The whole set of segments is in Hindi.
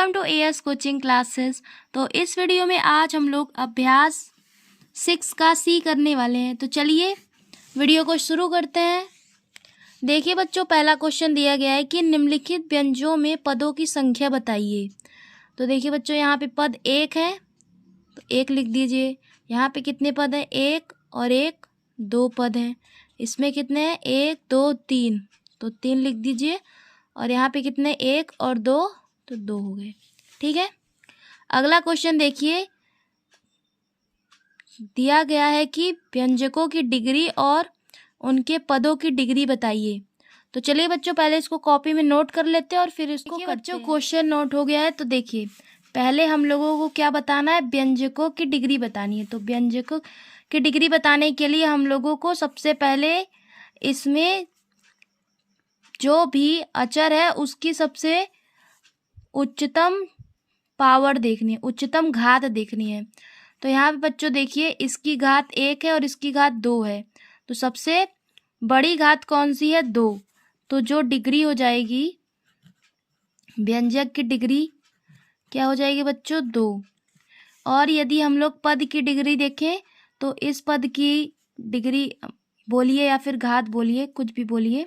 Welcome to AS coaching classes. तो इस वीडियो में आज हम लोग अभ्यास 6 का सी करने वाले हैं। तो चलिए वीडियो को शुरू करते हैं। देखिए बच्चों, पहला क्वेश्चन दिया गया है कि निम्नलिखित व्यंजनों में पदों की संख्या बताइए। तो देखिए बच्चों, यहाँ पे पद 1 है तो 1 लिख दीजिए। यहाँ पे कितने पद हैं? 1 और 1 2 पद हैं। इसमें कितने हैं? 1 2 3 तो 3 लिख दीजिए। और यहाँ पे कितने? 1 और 2 तो 2 हो गए। ठीक है, अगला क्वेश्चन देखिए, दिया गया है कि व्यंजकों की डिग्री और उनके पदों की डिग्री बताइए। तो चलिए बच्चों, पहले इसको कॉपी में नोट कर लेते हैं और फिर इसको करते हैं। बच्चों क्वेश्चन नोट हो गया है। तो देखिए, पहले हम लोगों को क्या बताना है? व्यंजकों की डिग्री बतानी है। तो व्यंजकों की डिग्री बताने के लिए हम लोगों को सबसे पहले इसमें जो भी अचर है उसकी सबसे उच्चतम पावर देखनी है, उच्चतम घात देखनी है। तो यहाँ पे बच्चों देखिए, इसकी घात 1 है और इसकी घात 2 है। तो सबसे बड़ी घात कौन सी है? 2। तो जो डिग्री हो जाएगी, व्यंजक की डिग्री क्या हो जाएगी बच्चों? 2। और यदि हम लोग पद की डिग्री देखें तो इस पद की डिग्री बोलिए या फिर घात बोलिए, कुछ भी बोलिए,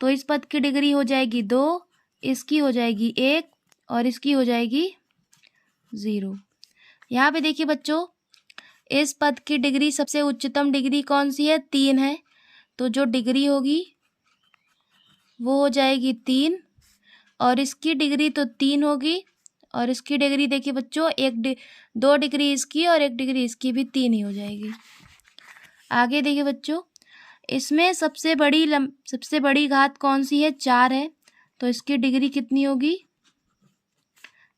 तो इस पद की डिग्री हो जाएगी 2, इसकी हो जाएगी 1 और इसकी हो जाएगी 0। यहाँ पे देखिए बच्चों, इस पद की डिग्री सबसे उच्चतम डिग्री कौन सी है? 3 है। तो जो डिग्री होगी वो हो जाएगी 3 और इसकी डिग्री तो 3 होगी और इसकी डिग्री देखिए बच्चों, 2 डिग्री इसकी और 1 डिग्री इसकी भी 3 ही हो जाएगी। आगे देखिए बच्चों, इसमें सबसे बड़ी घात कौन सी है? 4 है। तो इसकी डिग्री कितनी होगी?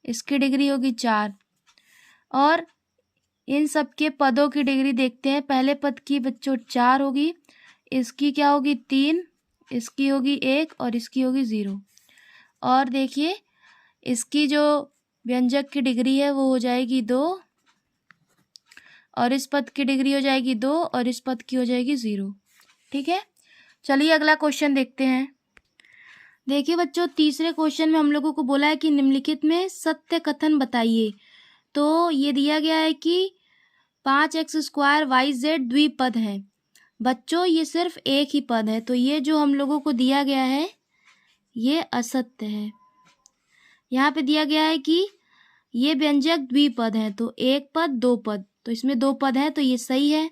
इसकी डिग्री होगी 4। और इन सब के पदों की डिग्री देखते हैं। पहले पद की बच्चों 4 होगी, इसकी क्या होगी? 3, इसकी होगी 1 और इसकी होगी 0। और देखिए, इसकी जो व्यंजक की डिग्री है वो हो जाएगी 2 और इस पद की डिग्री हो जाएगी 2 और इस पद की हो जाएगी 0। ठीक है, चलिए अगला क्वेश्चन देखते हैं। देखिए बच्चों, तीसरे क्वेश्चन में हम लोगों को बोला है कि निम्नलिखित में सत्य कथन बताइए। तो ये दिया गया है कि 5x² YZ द्विपद है। बच्चों ये सिर्फ एक ही पद है, तो ये जो हम लोगों को दिया गया है ये असत्य है। यहाँ पे दिया गया है कि ये व्यंजक द्विपद है, तो एक पद 2 पद, तो इसमें 2 पद है तो ये सही है।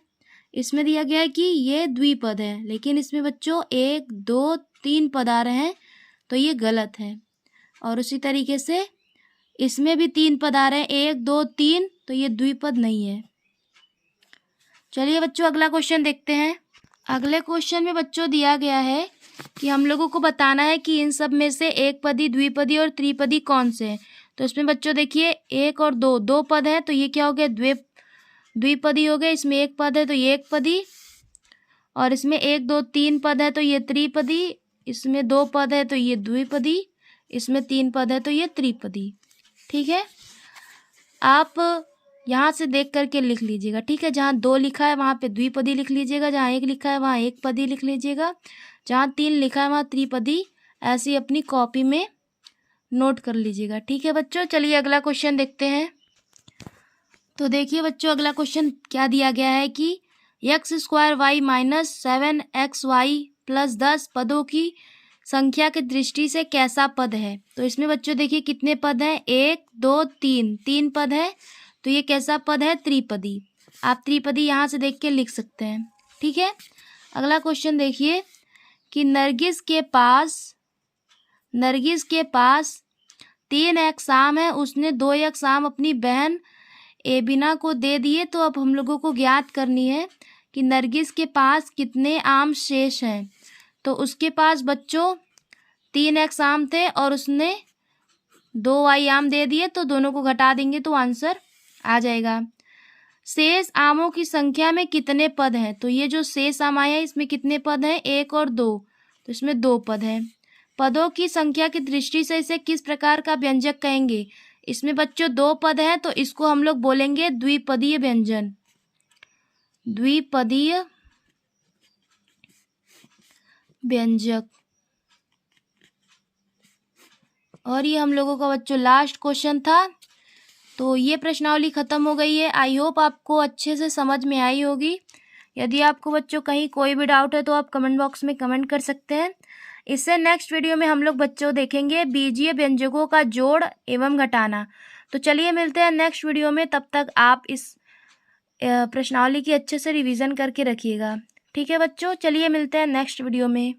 इसमें दिया गया है कि ये द्विपद है, लेकिन इसमें बच्चों 1 2 3 पद आ रहे हैं तो ये गलत है। और उसी तरीके से इसमें भी 3 पद आ रहे हैं, 1 2 3, तो ये द्विपद नहीं है। चलिए बच्चों अगला क्वेश्चन देखते हैं। अगले क्वेश्चन में बच्चों दिया गया है कि हम लोगों को बताना है कि इन सब में से एक पदी, द्विपदी और त्रिपदी कौन से हैं। तो इसमें बच्चों देखिए, 1 और 2 पद हैं तो ये क्या हो गया? द्विपदी हो गए। इसमें 1 पद है तो ये एक पदी, और इसमें 1 2 3 पद है तो ये त्रिपदी, इसमें 2 पद है तो ये द्विपदी, इसमें 3 पद है तो ये त्रिपदी। ठीक है, आप यहाँ से देख करके लिख लीजिएगा। ठीक है, जहाँ 2 लिखा है वहाँ पे द्विपदी लिख लीजिएगा, जहाँ 1 लिखा है वहाँ एक पदी लिख लीजिएगा, जहाँ 3 लिखा है वहाँ त्रिपदी, ऐसे ही अपनी कॉपी में नोट कर लीजिएगा। ठीक है बच्चों, चलिए अगला क्वेश्चन देखते हैं। तो देखिए बच्चों, अगला क्वेश्चन क्या दिया गया है कि x² y - 7xy + 10 पदों की संख्या की दृष्टि से कैसा पद है। तो इसमें बच्चों देखिए कितने पद हैं? 1 2 3 पद है, तो ये कैसा पद है? त्रिपदी। आप त्रिपदी यहाँ से देख के लिख सकते हैं। ठीक है, अगला क्वेश्चन देखिए कि नरगिस के पास 3 अकसाम है, उसने 2 अकसाम अपनी बहन एबिना को दे दिए। तो अब हम लोगों को ज्ञात करनी है कि नरगिस के पास कितने आम शेष हैं। तो उसके पास बच्चों 3 अकसाम थे और उसने 2 आम दे दिए, तो दोनों को घटा देंगे तो आंसर आ जाएगा। शेष आमों की संख्या में कितने पद हैं? तो ये जो शेष आम आया है इसमें कितने पद हैं? 1 और 2, तो इसमें 2 पद हैं। पदों की संख्या की दृष्टि से इसे किस प्रकार का व्यंजक कहेंगे? इसमें बच्चों 2 पद हैं तो इसको हम लोग बोलेंगे द्विपदीय व्यंजन। द्विपदीय व्यंजक। और ये हम लोगों का बच्चों लास्ट क्वेश्चन था। तो ये प्रश्नावली ख़त्म हो गई है। आई होप आपको अच्छे से समझ में आई होगी। यदि आपको बच्चों कहीं कोई भी डाउट है तो आप कमेंट बॉक्स में कमेंट कर सकते हैं। इससे नेक्स्ट वीडियो में हम लोग बच्चों देखेंगे बीजीय व्यंजकों का जोड़ एवं घटाना। तो चलिए मिलते हैं नेक्स्ट वीडियो में। तब तक आप इस प्रश्नावली की अच्छे से रिवीजन करके रखिएगा। ठीक है बच्चों, चलिए मिलते हैं नेक्स्ट वीडियो में।